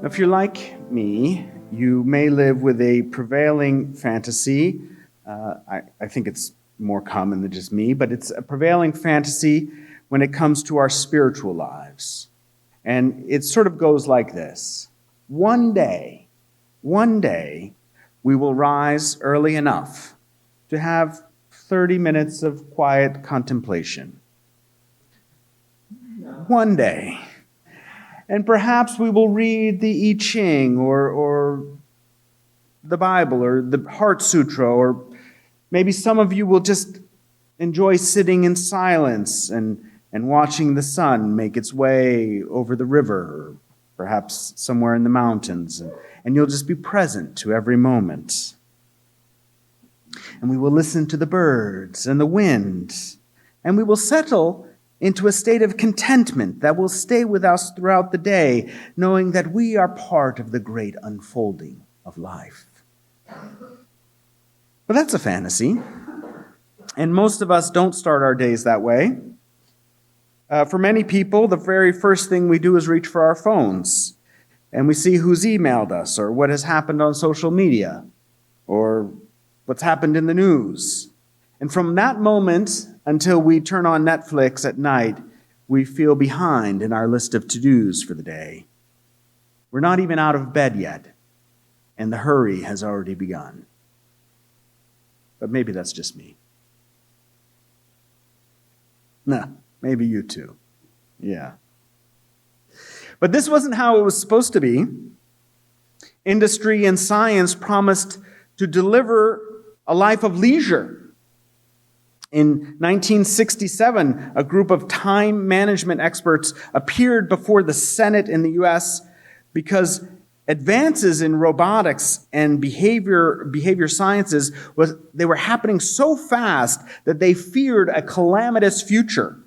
If you're like me, you may live with a prevailing fantasy. I think it's more common than just me, but it's a prevailing fantasy when it comes to our spiritual lives. And it sort of goes like this. One day, we will rise early enough to have 30 minutes of quiet contemplation. One day. And perhaps we will read the I Ching or the Bible or the Heart Sutra, or maybe some of you will just enjoy sitting in silence and watching the sun make its way over the river, or perhaps somewhere in the mountains, and you'll just be present to every moment. And we will listen to the birds and the wind, and we will settle into a state of contentment that will stay with us throughout the day, knowing that we are part of the great unfolding of life. But that's a fantasy, and most of us don't start our days that way. For many people, the very first thing we do is reach for our phones, and we see who's emailed us, or what has happened on social media, or what's happened in the news. And from that moment until we turn on Netflix at night, we feel behind in our list of to-dos for the day. We're not even out of bed yet, and the hurry has already begun. But maybe that's just me. Nah, maybe you too. Yeah. But this wasn't how it was supposed to be. Industry and science promised to deliver a life of leisure. In 1967, a group of time management experts appeared before the Senate in the U.S. because advances in robotics and behavior sciences they were happening so fast that they feared a calamitous future.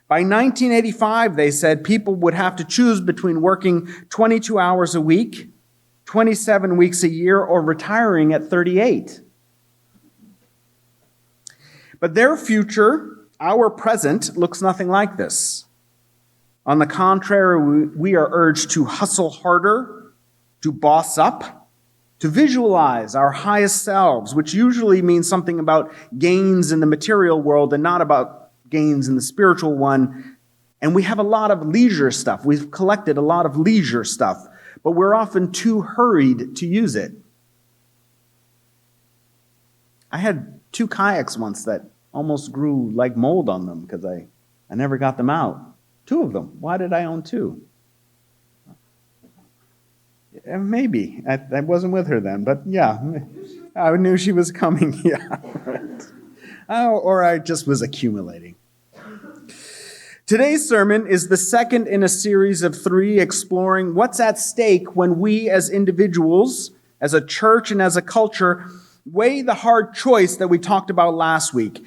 By 1985, they said people would have to choose between working 22 hours a week, 27 weeks a year, or retiring at 38. But their future, our present, looks nothing like this. On the contrary, we are urged to hustle harder, to boss up, to visualize our highest selves, which usually means something about gains in the material world and not about gains in the spiritual one. And we have a lot of leisure stuff. We've collected a lot of leisure stuff, but we're often too hurried to use it. I had 2 kayaks once that almost grew like mold on them because I never got them out. 2 of them. Why did I own 2? Maybe. I wasn't with her then, but yeah. I knew she was coming. Yeah. Or I just was accumulating. Today's sermon is the second in a series of 3 exploring what's at stake when we as individuals, as a church and as a culture, weigh the hard choice that we talked about last week,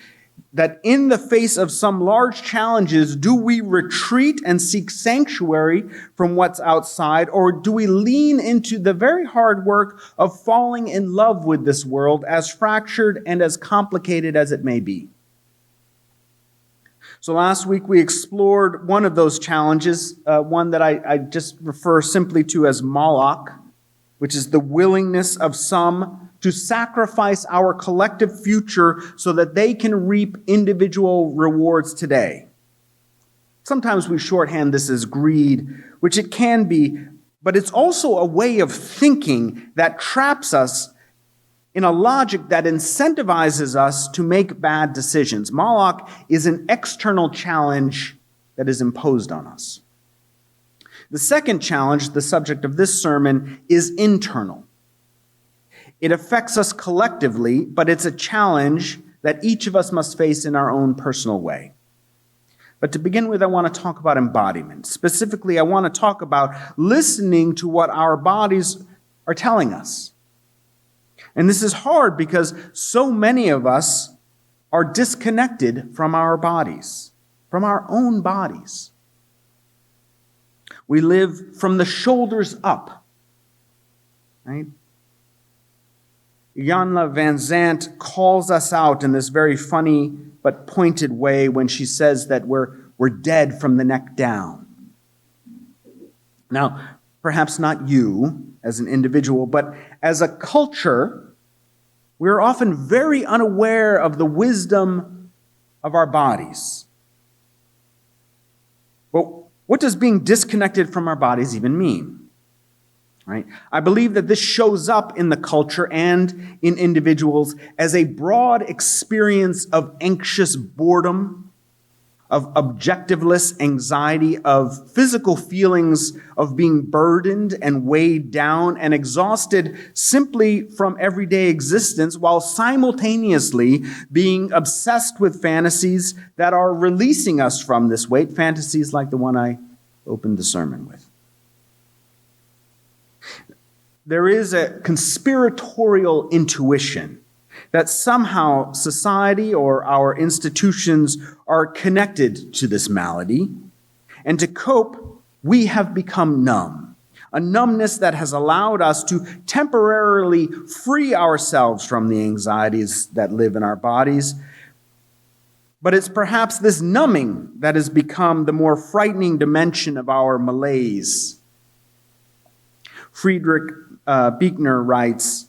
that in the face of some large challenges, do we retreat and seek sanctuary from what's outside, or do we lean into the very hard work of falling in love with this world, as fractured and as complicated as it may be? So last week we explored one of those challenges, one that I just refer simply to as Moloch, which is the willingness of some to sacrifice our collective future so that they can reap individual rewards today. Sometimes we shorthand this as greed, which it can be, but it's also a way of thinking that traps us in a logic that incentivizes us to make bad decisions. Moloch is an external challenge that is imposed on us. The second challenge, the subject of this sermon, is internal. It affects us collectively, but it's a challenge that each of us must face in our own personal way. But to begin with, I want to talk about embodiment. Specifically, I want to talk about listening to what our bodies are telling us. And this is hard because so many of us are disconnected from our bodies, from our own bodies. We live from the shoulders up, right? Iyanla Vanzant calls us out in this very funny but pointed way when she says that we're dead from the neck down. Now, perhaps not you as an individual, but as a culture, we're often very unaware of the wisdom of our bodies. Well, what does being disconnected from our bodies even mean? Right? I believe that this shows up in the culture and in individuals as a broad experience of anxious boredom, of objectiveless anxiety, of physical feelings of being burdened and weighed down and exhausted simply from everyday existence, while simultaneously being obsessed with fantasies that are releasing us from this weight, fantasies like the one I opened the sermon with. There is a conspiratorial intuition that somehow society or our institutions are connected to this malady. And to cope, we have become numb. A numbness that has allowed us to temporarily free ourselves from the anxieties that live in our bodies. But it's perhaps this numbing that has become the more frightening dimension of our malaise. Friedrich Buechner writes,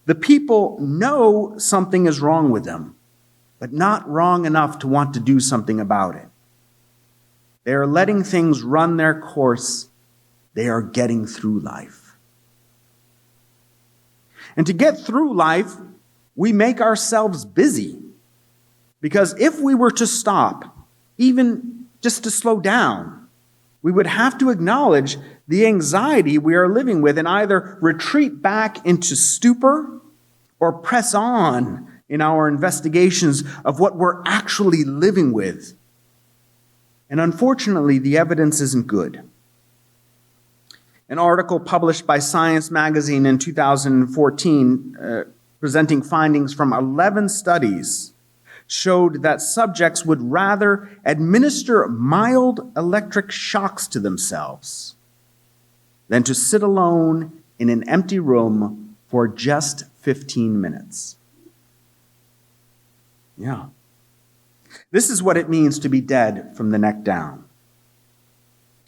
"The people know something is wrong with them, but not wrong enough to want to do something about it. They are letting things run their course. They are getting through life." And to get through life, we make ourselves busy. Because if we were to stop, even just to slow down, we would have to acknowledge the anxiety we are living with and either retreat back into stupor or press on in our investigations of what we're actually living with. And unfortunately, the evidence isn't good. An article published by Science magazine in 2014, presenting findings from 11 studies, showed that subjects would rather administer mild electric shocks to themselves than to sit alone in an empty room for just 15 minutes. Yeah. This is what it means to be dead from the neck down.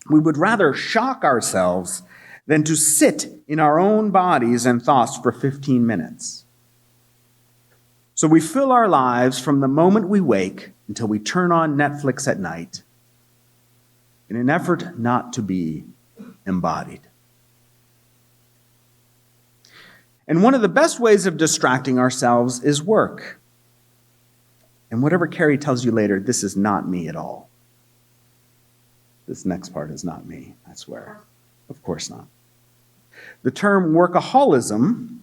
We would rather shock ourselves than to sit in our own bodies and thoughts for 15 minutes. So we fill our lives from the moment we wake until we turn on Netflix at night in an effort not to be embodied. And one of the best ways of distracting ourselves is work. And whatever Carrie tells you later, this is not me at all. This next part is not me, I swear. Of course not. The term workaholism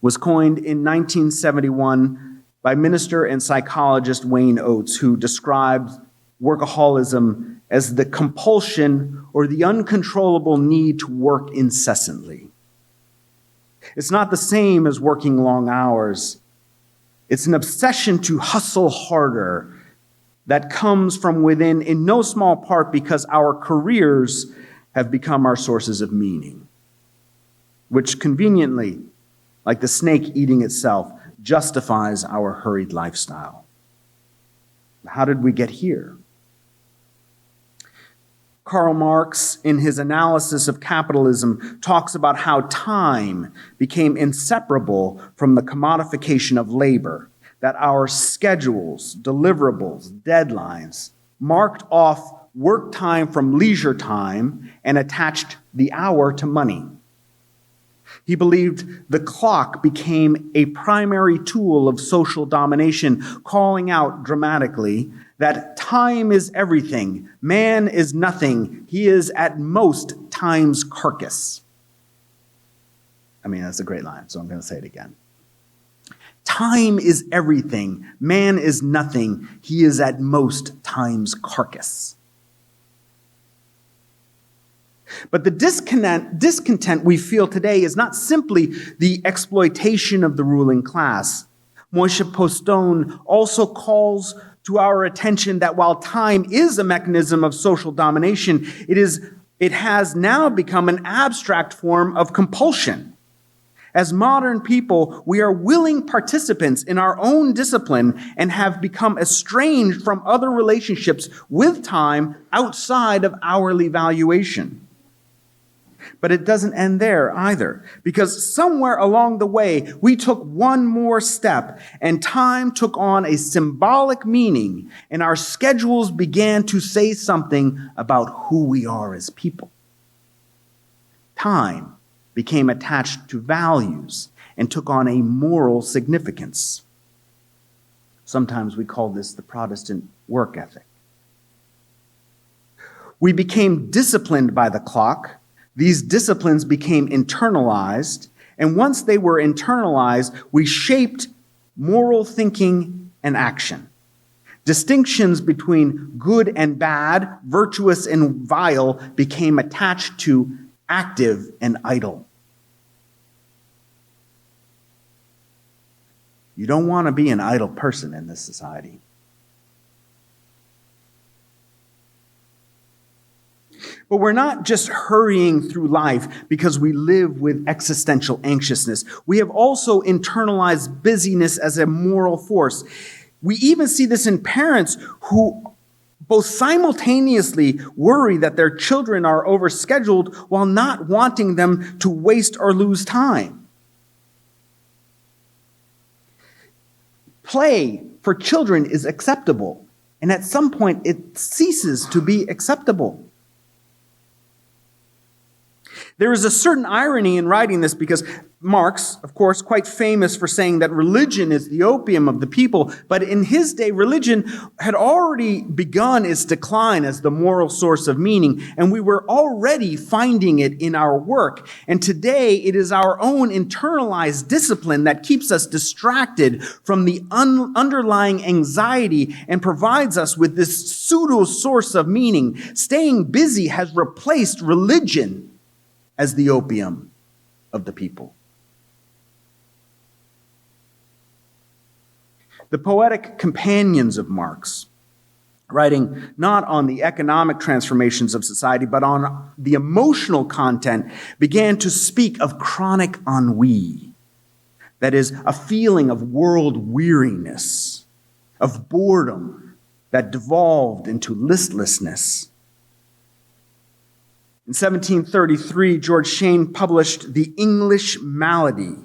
was coined in 1971 by minister and psychologist Wayne Oates, who described workaholism as the compulsion or the uncontrollable need to work incessantly. It's not the same as working long hours. It's an obsession to hustle harder that comes from within, in no small part because our careers have become our sources of meaning, which conveniently, like the snake eating itself, justifies our hurried lifestyle. How did we get here? Karl Marx, in his analysis of capitalism, talks about how time became inseparable from the commodification of labor, that our schedules, deliverables, deadlines marked off work time from leisure time and attached the hour to money. He believed the clock became a primary tool of social domination, calling out dramatically that time is everything, man is nothing, he is at most time's carcass. I mean, that's a great line, so I'm going to say it again. Time is everything, man is nothing, he is at most time's carcass. But the discontent we feel today is not simply the exploitation of the ruling class. Moshe Postone also calls to our attention that while time is a mechanism of social domination, it has now become an abstract form of compulsion. As modern people, we are willing participants in our own discipline and have become estranged from other relationships with time outside of hourly valuation. But it doesn't end there either, because somewhere along the way, we took one more step, and time took on a symbolic meaning, and our schedules began to say something about who we are as people. Time became attached to values and took on a moral significance. Sometimes we call this the Protestant work ethic. We became disciplined by the clock. These disciplines became internalized, and once they were internalized, we shaped moral thinking and action. Distinctions between good and bad, virtuous and vile, became attached to active and idle. You don't want to be an idle person in this society. But we're not just hurrying through life because we live with existential anxiousness. We have also internalized busyness as a moral force. We even see this in parents who both simultaneously worry that their children are overscheduled while not wanting them to waste or lose time. Play for children is acceptable, and at some point it ceases to be acceptable. There is a certain irony in writing this because Marx, of course, quite famous for saying that religion is the opium of the people, but in his day, religion had already begun its decline as the moral source of meaning, and we were already finding it in our work. And today, it is our own internalized discipline that keeps us distracted from the underlying anxiety and provides us with this pseudo source of meaning. Staying busy has replaced religion as the opium of the people. The poetic companions of Marx, writing not on the economic transformations of society, but on the emotional content, began to speak of chronic ennui. That is, a feeling of world weariness, of boredom that devolved into listlessness. In 1733, George Shane published The English Malady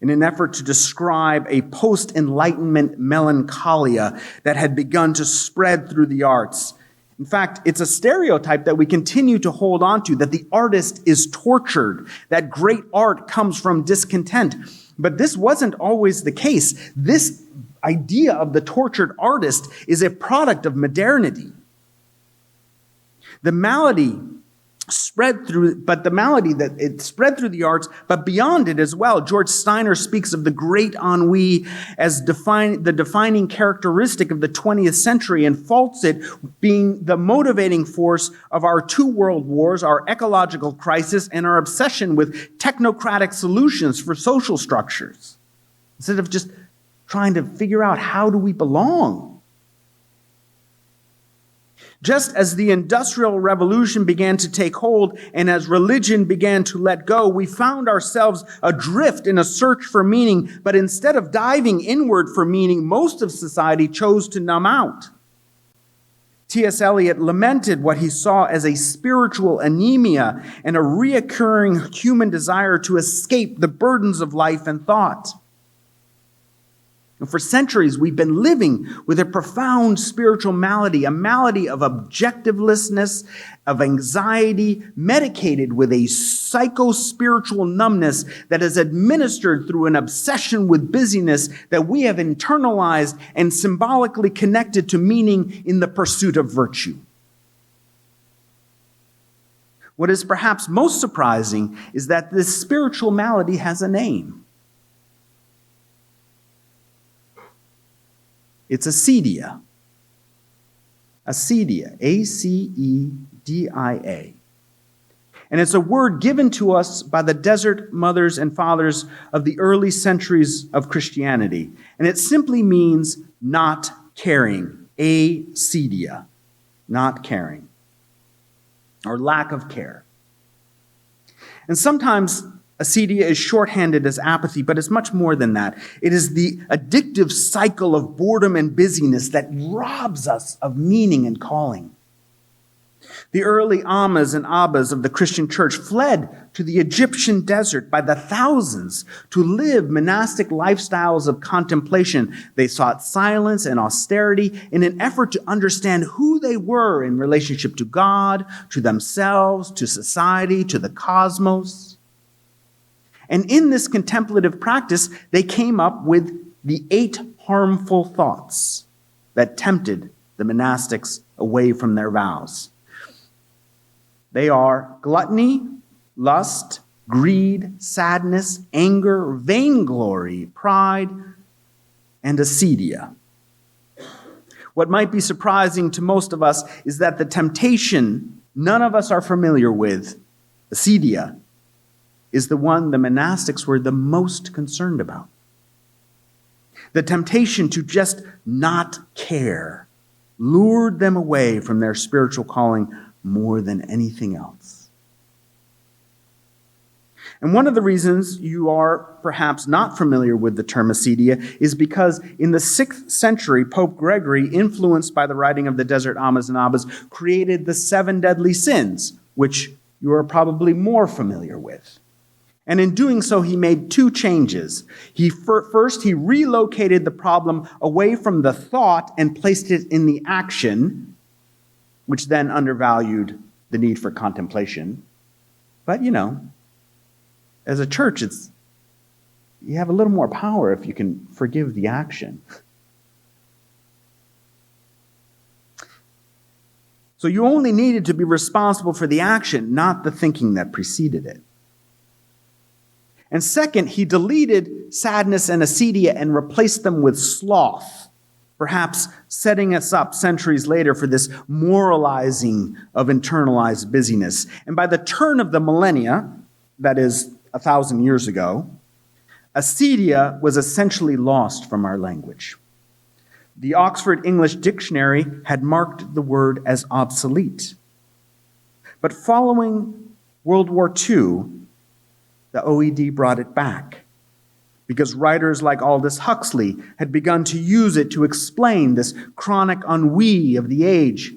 in an effort to describe a post-Enlightenment melancholia that had begun to spread through the arts. In fact, it's a stereotype that we continue to hold on to, that the artist is tortured, that great art comes from discontent. But this wasn't always the case. This idea of the tortured artist is a product of modernity. The malady spread through the arts, but beyond it as well. George Steiner speaks of the great ennui as the defining characteristic of the 20th century and faults it being the motivating force of our two world wars, our ecological crisis, and our obsession with technocratic solutions for social structures. Instead of just trying to figure out how do we belong. Just as the Industrial Revolution began to take hold and as religion began to let go, we found ourselves adrift in a search for meaning, but instead of diving inward for meaning, most of society chose to numb out. T.S. Eliot lamented what he saw as a spiritual anemia and a reoccurring human desire to escape the burdens of life and thought. And for centuries, we've been living with a profound spiritual malady, a malady of objectivelessness, of anxiety, medicated with a psycho-spiritual numbness that is administered through an obsession with busyness that we have internalized and symbolically connected to meaning in the pursuit of virtue. What is perhaps most surprising is that this spiritual malady has a name. It's acedia. Acedia, A-C-E-D-I-A. And it's a word given to us by the desert mothers and fathers of the early centuries of Christianity. And it simply means not caring. Acedia, not caring, or lack of care. And sometimes acedia is shorthanded as apathy, but it's much more than that. It is the addictive cycle of boredom and busyness that robs us of meaning and calling. The early Ammas and Abbas of the Christian church fled to the Egyptian desert by the thousands to live monastic lifestyles of contemplation. They sought silence and austerity in an effort to understand who they were in relationship to God, to themselves, to society, to the cosmos. And in this contemplative practice, they came up with the 8 harmful thoughts that tempted the monastics away from their vows. They are gluttony, lust, greed, sadness, anger, vainglory, pride, and acedia. What might be surprising to most of us is that the temptation none of us are familiar with, acedia, is the one the monastics were the most concerned about. The temptation to just not care lured them away from their spiritual calling more than anything else. And one of the reasons you are perhaps not familiar with the term acedia is because in the 6th century, Pope Gregory, influenced by the writing of the Desert Ammas and Abbas, created the 7 deadly sins, which you are probably more familiar with. And in doing so, he made 2 changes. First, he relocated the problem away from the thought and placed it in the action, which then undervalued the need for contemplation. But, as a church, you have a little more power if you can forgive the action. So you only needed to be responsible for the action, not the thinking that preceded it. And second, he deleted sadness and acedia and replaced them with sloth, perhaps setting us up centuries later for this moralizing of internalized busyness. And by the turn of the millennia, that is 1,000 years ago, acedia was essentially lost from our language. The Oxford English Dictionary had marked the word as obsolete. But following World War II, the OED brought it back, because writers like Aldous Huxley had begun to use it to explain this chronic ennui of the age.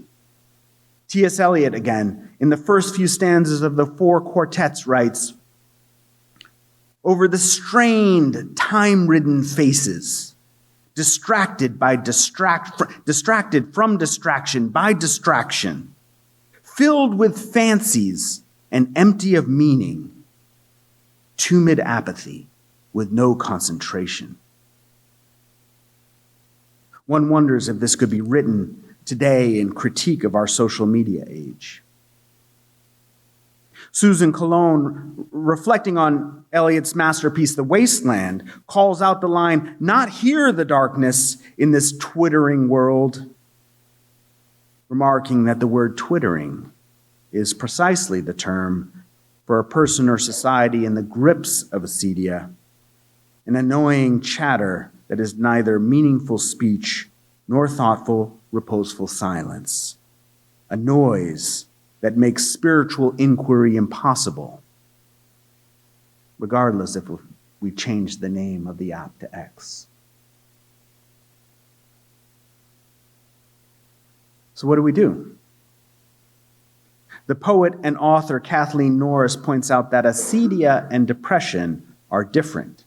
T.S. Eliot, again, in the first few stanzas of the 4 quartets, writes, "Over the strained, time-ridden faces, distracted from distraction by distraction, filled with fancies and empty of meaning, tumid apathy with no concentration." One wonders if this could be written today in critique of our social media age. Susan Cologne, reflecting on Eliot's masterpiece, The Wasteland, calls out the line, "Not hear the darkness in this twittering world," remarking that the word twittering is precisely the term for a person or society in the grips of acedia, an annoying chatter that is neither meaningful speech nor thoughtful, reposeful silence, a noise that makes spiritual inquiry impossible, regardless if we change the name of the app to X. So what do? The poet and author Kathleen Norris points out that acedia and depression are different.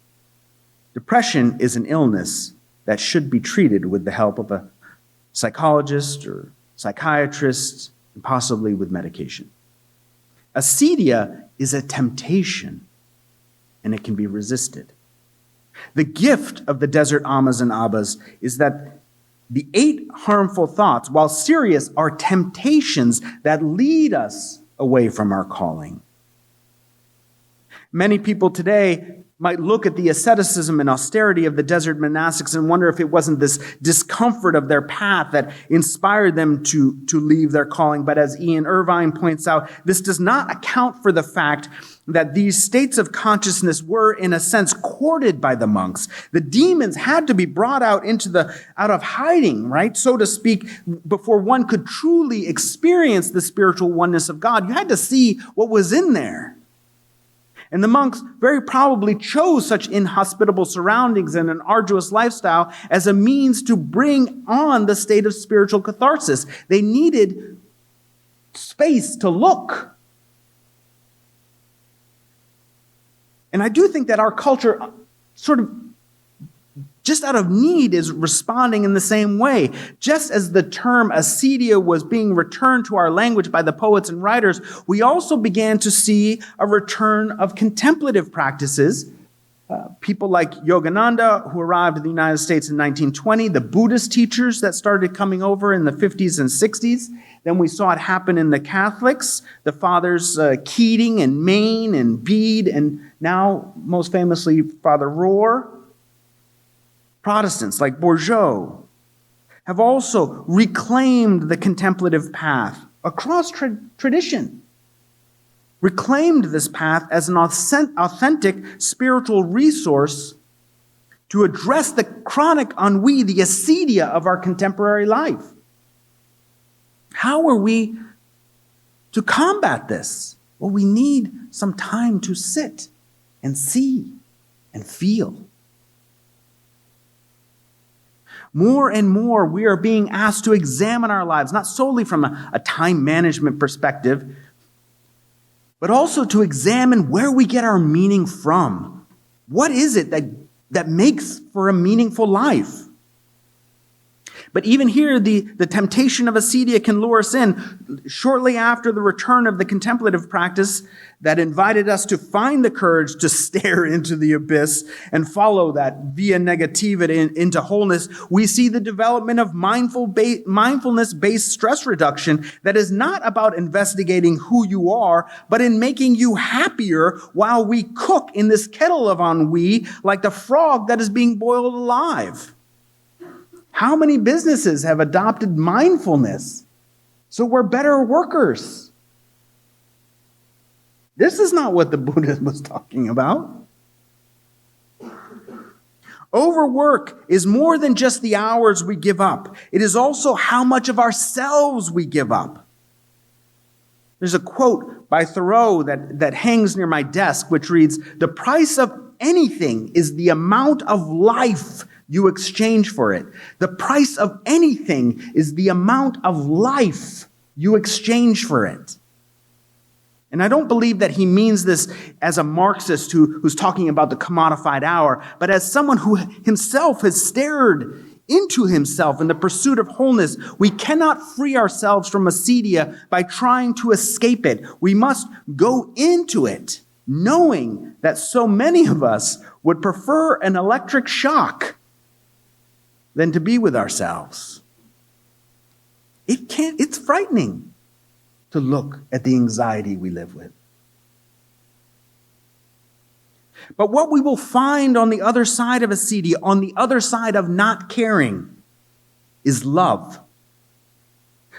Depression is an illness that should be treated with the help of a psychologist or psychiatrist, and possibly with medication. Acedia is a temptation, and it can be resisted. The gift of the Desert Ammas and Abbas is that the 8 harmful thoughts, while serious, are temptations that lead us away from our calling. Many people today might look at the asceticism and austerity of the desert monastics and wonder if it wasn't this discomfort of their path that inspired them to leave their calling. But as Ian Irvine points out, this does not account for the fact that these states of consciousness were, in a sense, courted by the monks. The demons had to be brought out of hiding, right, so to speak, before one could truly experience the spiritual oneness of God. You had to see what was in there. And the monks very probably chose such inhospitable surroundings and an arduous lifestyle as a means to bring on the state of spiritual catharsis. They needed space to look. And I do think that our culture sort of just out of need is responding in the same way. Just as the term acedia was being returned to our language by the poets and writers, we also began to see a return of contemplative practices. People like Yogananda, who arrived in the United States in 1920, the Buddhist teachers that started coming over in the 50s and 60s. Then we saw it happen in the Catholics, the fathers Keating and Maine and Bede, and now most famously Father Rohr. Protestants like Bourgeois have also reclaimed the contemplative path across tradition, reclaimed this path as an authentic spiritual resource to address the chronic ennui, the acedia of our contemporary life. How are we to combat this? Well, we need some time to sit and see and feel. More and more, we are being asked to examine our lives, not solely from a time management perspective, but also to examine where we get our meaning from. What is it that makes for a meaningful life? But even here, the temptation of acedia can lure us in. Shortly after the return of the contemplative practice that invited us to find the courage to stare into the abyss and follow that via negativity into wholeness, we see the development of mindfulness-based stress reduction that is not about investigating who you are, but in making you happier while we cook in this kettle of ennui like the frog that is being boiled alive. How many businesses have adopted mindfulness so we're better workers? This is not what the Buddha was talking about. Overwork is more than just the hours we give up. It is also how much of ourselves we give up. There's a quote by Thoreau that hangs near my desk, which reads, "The price of anything is the amount of life you exchange for it." The price of anything is the amount of life you exchange for it. And I don't believe that he means this as a Marxist who's talking about the commodified hour, but as someone who himself has stared into himself in the pursuit of wholeness. We cannot free ourselves from acedia by trying to escape it. We must go into it, knowing that so many of us would prefer an electric shock than to be with ourselves. It's frightening to look at the anxiety we live with. But what we will find on the other side of acedia, on the other side of not caring, is love.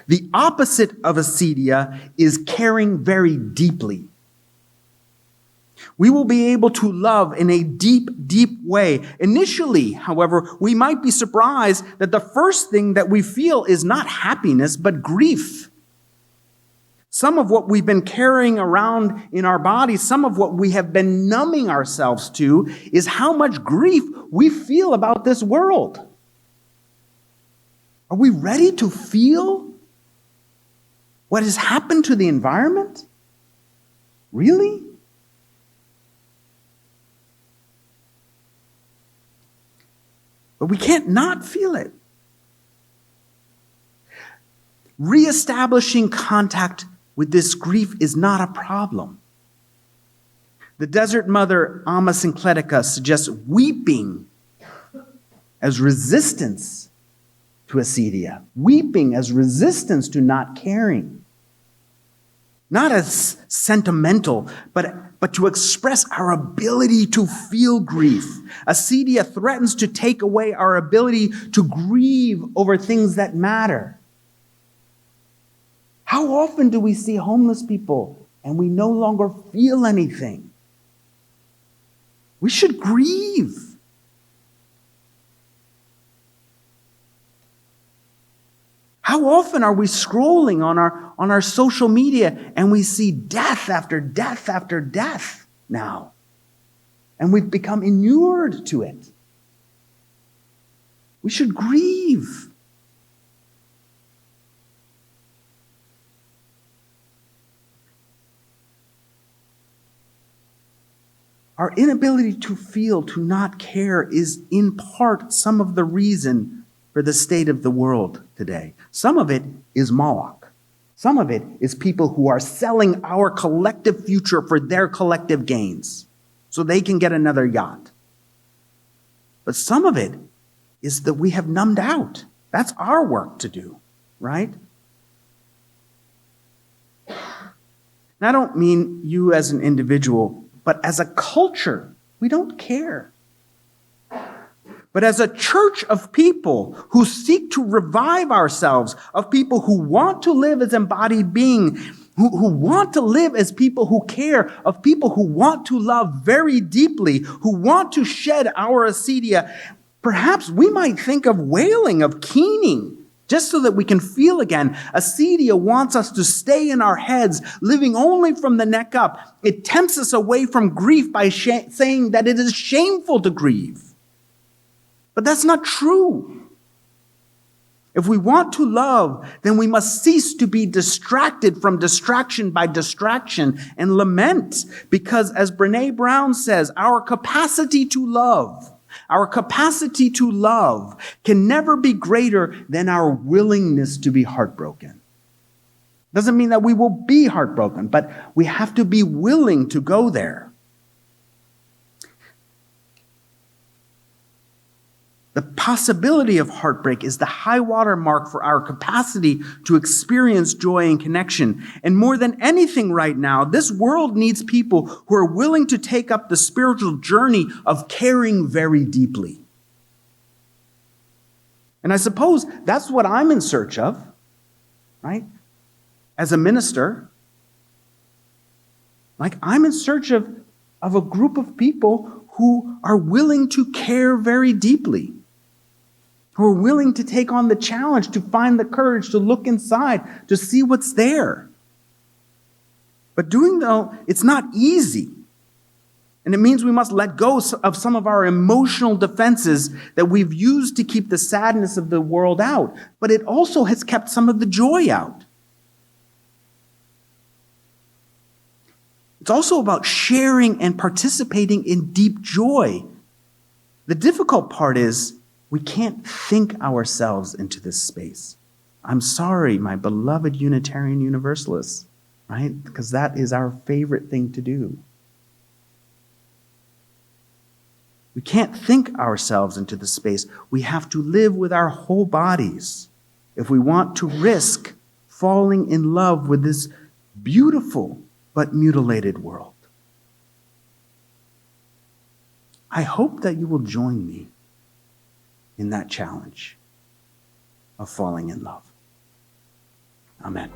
The opposite of acedia is caring very deeply. We will be able to love in a deep, deep way. Initially, however, we might be surprised that the first thing that we feel is not happiness, but grief. Some of what we've been carrying around in our bodies, some of what we have been numbing ourselves to, is how much grief we feel about this world. Are we ready to feel what has happened to the environment? Really? But we can't not feel it. Reestablishing contact with this grief is not a problem. The desert mother, Amma Syncletica, suggests weeping as resistance to acedia, weeping as resistance to not caring. Not as sentimental, but to express our ability to feel grief. Acedia threatens to take away our ability to grieve over things that matter. How often do we see homeless people and we no longer feel anything? We should grieve. How often are we scrolling on our social media and we see death after death after death now? And we've become inured to it. We should grieve. Our inability to feel, to not care, is in part some of the reason for the state of the world today. Some of it is Moloch. Some of it is people who are selling our collective future for their collective gains so they can get another yacht. But some of it is that we have numbed out. That's our work to do, right? And I don't mean you as an individual, but as a culture, we don't care. But as a church of people who seek to revive ourselves, of people who want to live as embodied being, who want to live as people who care, of people who want to love very deeply, who want to shed our acedia, perhaps we might think of wailing, of keening, just so that we can feel again. Acedia wants us to stay in our heads, living only from the neck up. It tempts us away from grief by saying that it is shameful to grieve. But that's not true. If we want to love, then we must cease to be distracted from distraction by distraction and lament. Because as Brené Brown says, our capacity to love can never be greater than our willingness to be heartbroken. Doesn't mean that we will be heartbroken, but we have to be willing to go there. The possibility of heartbreak is the high water mark for our capacity to experience joy and connection. And more than anything right now, this world needs people who are willing to take up the spiritual journey of caring very deeply. And I suppose that's what I'm in search of, right? As a minister, I'm in search of a group of people who are willing to care very deeply, who are willing to take on the challenge, to find the courage to look inside, to see what's there. But doing though, it's not easy. And it means we must let go of some of our emotional defenses that we've used to keep the sadness of the world out. But it also has kept some of the joy out. It's also about sharing and participating in deep joy. The difficult part is we can't think ourselves into this space. I'm sorry, my beloved Unitarian Universalists, right? Because that is our favorite thing to do. We can't think ourselves into the space. We have to live with our whole bodies if we want to risk falling in love with this beautiful but mutilated world. I hope that you will join me in that challenge of falling in love. Amen.